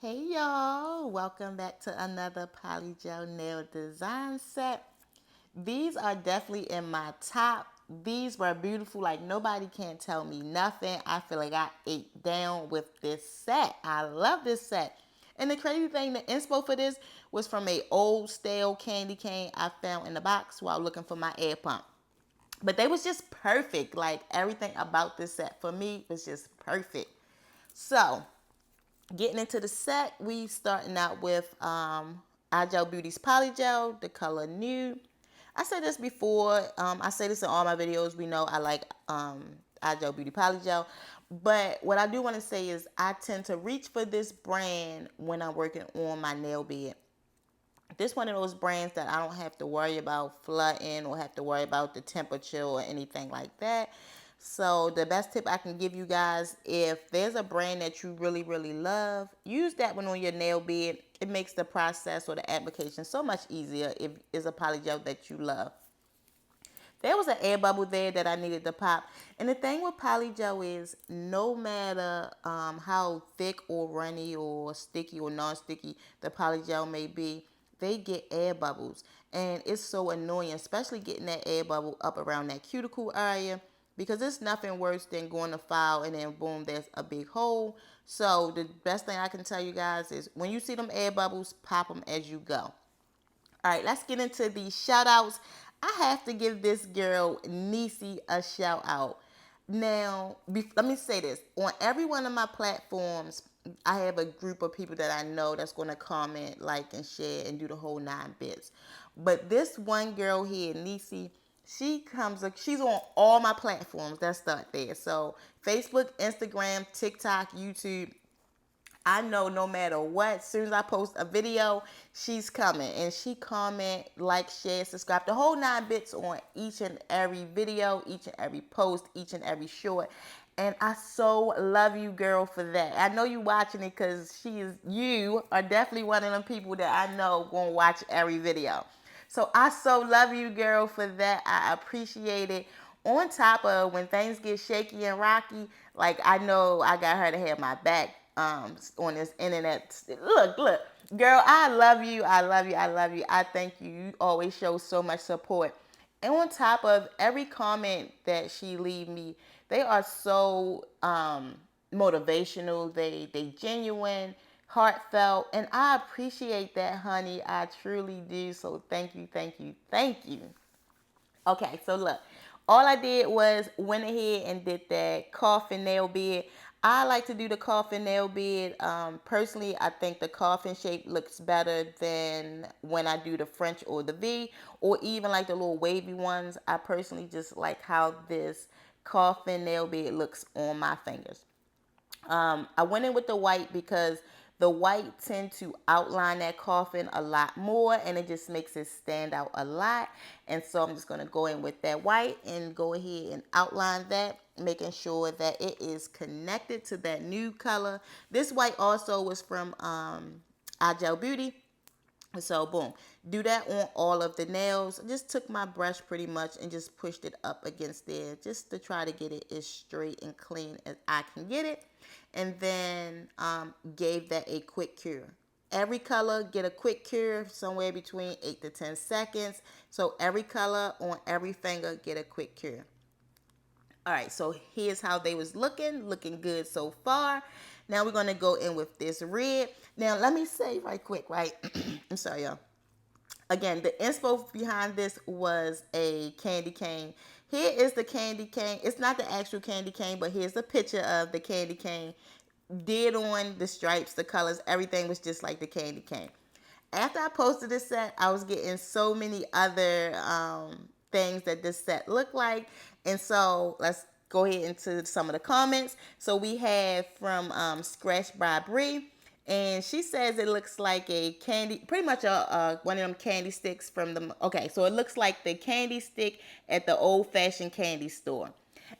Hey y'all, welcome back to another Polygel nail design set. These are definitely in my top. These were beautiful, like nobody can tell me nothing. I feel like I ate down with this set. I love this set. And the crazy thing, the inspo for this was from a old stale candy cane I found in the box while looking for my air pump. But they was just perfect. Like everything about this set for me was just perfect. So getting into the set, we starting out with iGel Beauty's Polygel, the color Nude. I said this before. I say this in all my videos. We know I like iGel Beauty Polygel. But what I do want to say is I tend to reach for this brand when I'm working on my nail bed. This one of those brands that I don't have to worry about flooding or have to worry about the temperature or anything like that. So the best tip I can give you guys, if there's a brand that you really, really love, use that one on your nail bed. It makes the process or the application so much easier if it's a polygel that you love. There was an air bubble there that I needed to pop. And the thing with polygel is no matter how thick or runny or sticky or non-sticky the polygel may be, they get air bubbles. And it's so annoying, especially getting that air bubble up around that cuticle area, because it's nothing worse than going to file and then boom, there's a big hole. So the best thing I can tell you guys is when you see them air bubbles, pop them as you go. All right, let's get into the shout outs. I have to give this girl, Nisi, a shout out. Now, let me say this. On every one of my platforms, I have a group of people that I know that's going to comment, like, and share and do the whole 9 bits. But this one girl here, Nisi, she's on all my platforms. Let's start there. So, Facebook, Instagram, TikTok, YouTube, I know no matter what, as soon as I post a video, she's coming. And she comment, like, share, subscribe, the whole 9 bits on each and every video, each and every post, each and every short. And I so love you, girl, for that. I know you watching it because you are definitely one of them people that I know gonna watch every video. So I so love you, girl, for that. I appreciate it. On top of when things get shaky and rocky, like I know I got her to have my back on this internet. Look, girl, I love you. I love you. I love you. I thank you. You always show so much support. And on top of every comment that she leave me, they are so motivational. They genuine, heartfelt, and I appreciate that, honey. I truly do. So thank you, thank you, thank you. Okay, so look, all I did was went ahead and did that coffin nail bed. I like to do the coffin nail bed. Personally, I think the coffin shape looks better than when I do the French or the V, or even like the little wavy ones. I personally just like how this coffin nail bed looks on my fingers. I went in with the white because the white tend to outline that coffin a lot more and it just makes it stand out a lot. And so I'm just going to go in with that white and go ahead and outline that, making sure that it is connected to that new color. This white also was from iGel Beauty. So boom, do that on all of the nails. I just took my brush pretty much and just pushed it up against there just to try to get it as straight and clean as I can get it. And then gave that a quick cure. Every color get a quick cure somewhere between 8 to 10 seconds. So every color on every finger get a quick cure. All right, so here's how they was looking good so far. Now we're gonna go in with this red. Now let me say right quick, right? I'm sorry, y'all. Again, the inspo behind this was a candy cane. Here is the candy cane. It's not the actual candy cane, but here's the picture of the candy cane. Did on the stripes, the colors, everything was just like the candy cane. After I posted this set, I was getting so many other things that this set looked like. And so let's go ahead into some of the comments. So we have from Scratch by Bree. And she says it looks like a candy, pretty much one of them candy sticks from the, okay, so it looks like the candy stick at the old-fashioned candy store.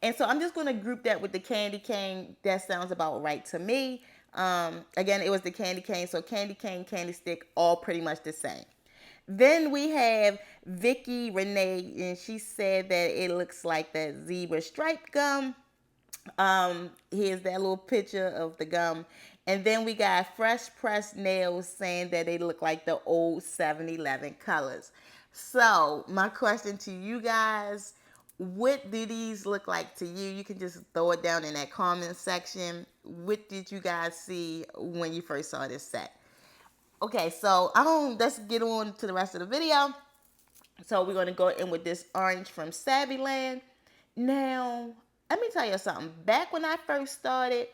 And so I'm just going to group that with the candy cane. That sounds about right to me. Again, it was the candy cane. So candy cane, candy stick, all pretty much the same. Then we have Vicky Renee, and she said that it looks like that zebra stripe gum. Here's that little picture of the gum. And then we got Fresh Pressed Nails saying that they look like the old 7-Eleven colors. So, my question to you guys, what do these look like to you? You can just throw it down in that comment section. What did you guys see when you first saw this set? Okay, so let's get on to the rest of the video. So we're going to go in with this orange from Savvyland. Now, let me tell you something. Back when I first started,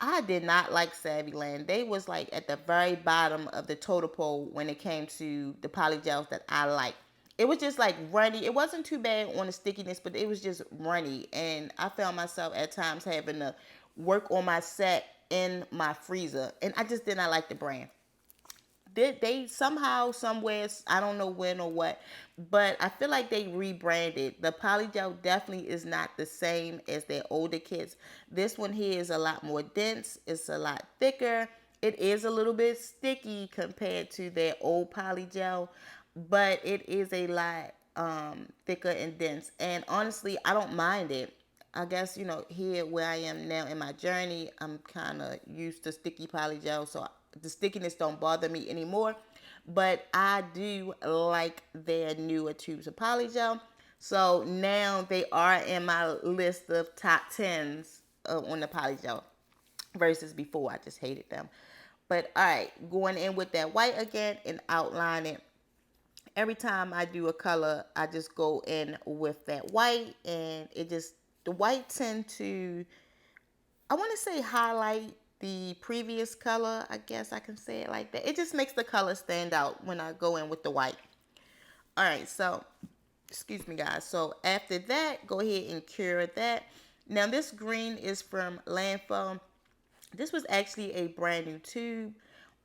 I did not like Savvyland. They was like at the very bottom of the totem pole when it came to the polygels that I like. It was just like runny. It wasn't too bad on the stickiness, but it was just runny. And I found myself at times having to work on my set in my freezer. And I just did not like the brand. They somehow, somewhere, I don't know when or what, but I feel like they rebranded. The Polygel definitely is not the same as their older kits. This one here is a lot more dense. It's a lot thicker. It is a little bit sticky compared to their old Polygel, but it is a lot thicker and dense. And honestly, I don't mind it. I guess, here where I am now in my journey, I'm kind of used to sticky polygel, so the stickiness don't bother me anymore. But I do like their newer tubes of polygel. So now they are in my list of top 10s on the polygel versus before. I just hated them. But all right, going in with that white again and outlining. Every time I do a color, I just go in with that white, and the white tend to, I want to say, highlight the previous color. I guess I can say it like that. It just makes the color stand out when I go in with the white. All right, so excuse me, guys. So after that, go ahead and cure that. Now this green is from Landfill. This was actually a brand new tube.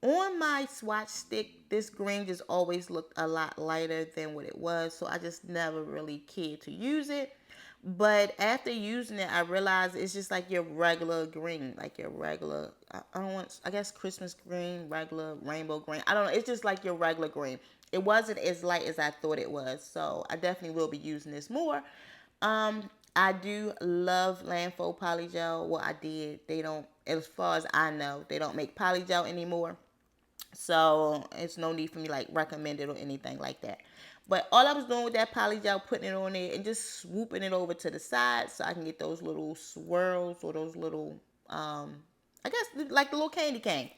On my swatch stick, this green just always looked a lot lighter than what it was, so I just never really cared to use it. But after using it, I realized it's just like your regular green, like your regular, I don't want, I guess Christmas green, regular rainbow green. I don't know. It's just like your regular green. It wasn't as light as I thought it was, so I definitely will be using this more. I do love Landfill Polygel. Well, I did. They don't, as far as I know, they don't make polygel anymore. So it's no need for me like recommend it or anything like that. But all I was doing with that polygel, putting it on there and just swooping it over to the side so I can get those little swirls or those little, I guess like the little candy cane.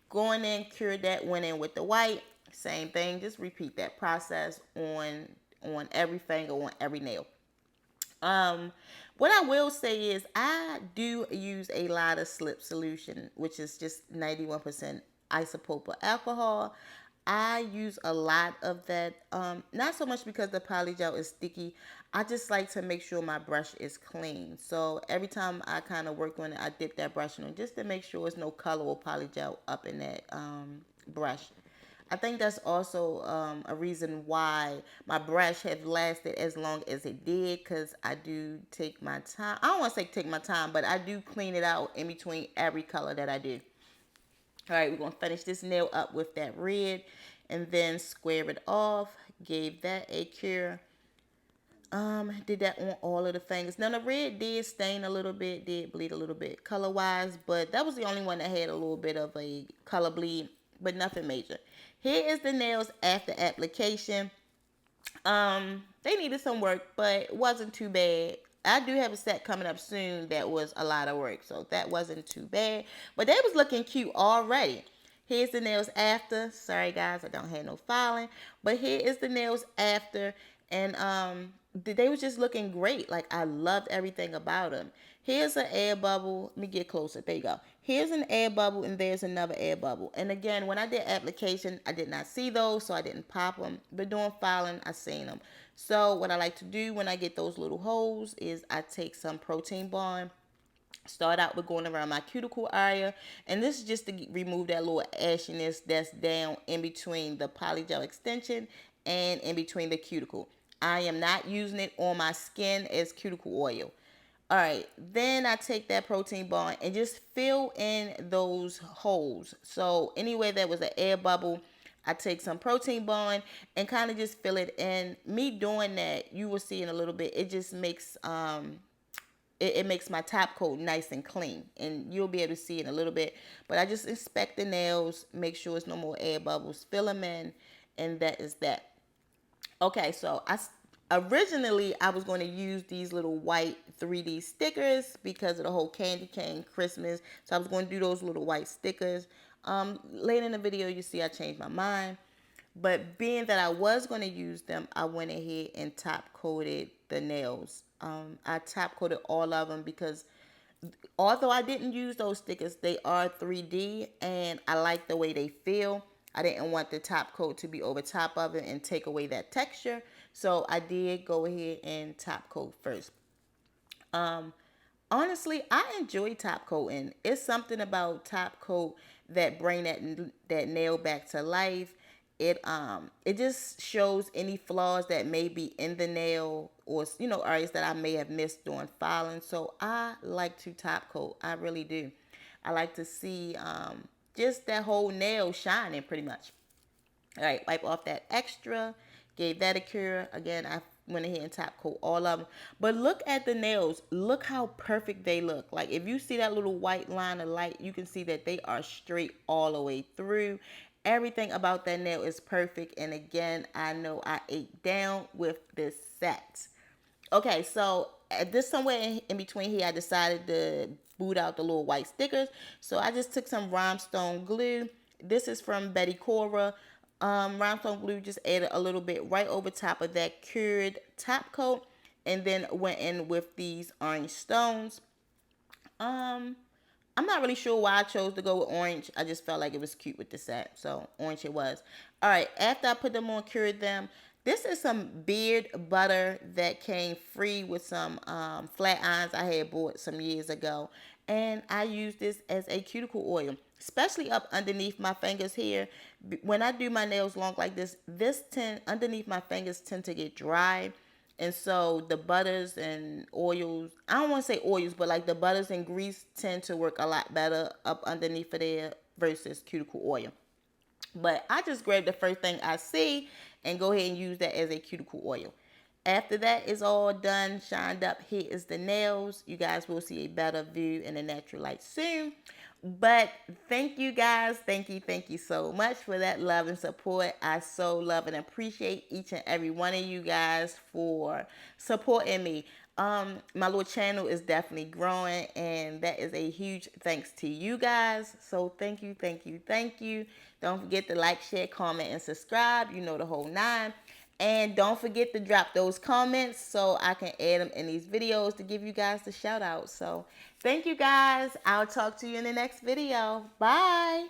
Going in, cured that, went in with the white. Same thing. Just repeat that process on every finger, on every nail. Um, what I will say is I do use a lot of slip solution, which is just 91% isopropyl alcohol. I use a lot of that. Not so much because the polygel is sticky. I just like to make sure my brush is clean. So every time I kind of work on it, I dip that brush in just to make sure there's no color or polygel up in that brush. I think that's also a reason why my brush has lasted as long as it did, because I do take my time. I don't want to say take my time, but I do clean it out in between every color that I do. All right, we're going to finish this nail up with that red and then square it off. Gave that a cure. Did that on all of the fingers. Now the red did stain a little bit, did bleed a little bit color wise, but that was the only one that had a little bit of a color bleed, but nothing major. Here is the nails after application. They needed some work, but it wasn't too bad. I do have a set coming up soon that was a lot of work, so that wasn't too bad. But they was looking cute already. Here's the nails after. Sorry guys, I don't have no filing. But here is the nails after. And they was just looking great. Like I loved everything about them. Here's an air bubble. Let me get closer. There you go. Here's an air bubble and there's another air bubble. And again, when I did application, I did not see those, so I didn't pop them. But doing filing, I seen them. So what I like to do when I get those little holes is I take some protein bond. Start out with going around my cuticle area, and this is just to remove that little ashiness that's down in between the polygel extension and in between the cuticle. I am not using it on my skin as cuticle oil. All right, then I take that protein bond and just fill in those holes. So anywhere there was an air bubble, I take some protein bond and kind of just fill it in. Me doing that, you will see in a little bit, it just makes it makes my top coat nice and clean, and you'll be able to see in a little bit. But I just inspect the nails, make sure it's no more air bubbles, fill them in, and that is that. Okay, so originally I was going to use these little white 3D stickers because of the whole candy cane Christmas. So I was going to do those little white stickers. Later in the video, you see I changed my mind. But being that I was going to use them, I went ahead and top coated the nails. I top coated all of them because although I didn't use those stickers, they are 3D and I like the way they feel. I didn't want the top coat to be over top of it and take away that texture. So I did go ahead and top coat first. Honestly, I enjoy top coating. It's something about top coat that bring that nail back to life. It just shows any flaws that may be in the nail, or areas that I may have missed during filing. So I like to top coat. I really do. I like to see just that whole nail shining pretty much. All right, wipe off that extra. Gave that a cure. Again, I went ahead and top coat all of them. But look at the nails. Look how perfect they look. Like if you see that little white line of light, you can see that they are straight all the way through. Everything about that nail is perfect. And again, I know I ate down with this set. Okay, so at this somewhere in between here, I decided to boot out the little white stickers. So I just took some rhinestone glue. This is from Betty Cora. Rhinestone glue, just added a little bit right over top of that cured top coat, and then went in with these orange stones. Um, I'm not really sure why I chose to go with orange. I just felt like it was cute with the set. So orange it was. All right, after I put them on, cured them, this is some beard butter that came free with some flat irons I had bought some years ago. And I use this as a cuticle oil, especially up underneath my fingers here. When I do my nails long like this underneath my fingers tend to get dry. And so the butters and oils, I don't want to say oils, but like the butters and grease tend to work a lot better up underneath of there versus cuticle oil. But I just grab the first thing I see and go ahead and use that as a cuticle oil. After that is all done, shined up, here is the nails. You guys will see a better view in the natural light soon. But thank you guys. Thank you so much for that love and support. I so love and appreciate each and every one of you guys for supporting me. My little channel is definitely growing, and that is a huge thanks to you guys. So thank you. Don't forget to like, share, comment, and subscribe. You know the whole nine. And don't forget to drop those comments so I can add them in these videos to give you guys the shout out. So thank you guys. I'll talk to you in the next video. Bye.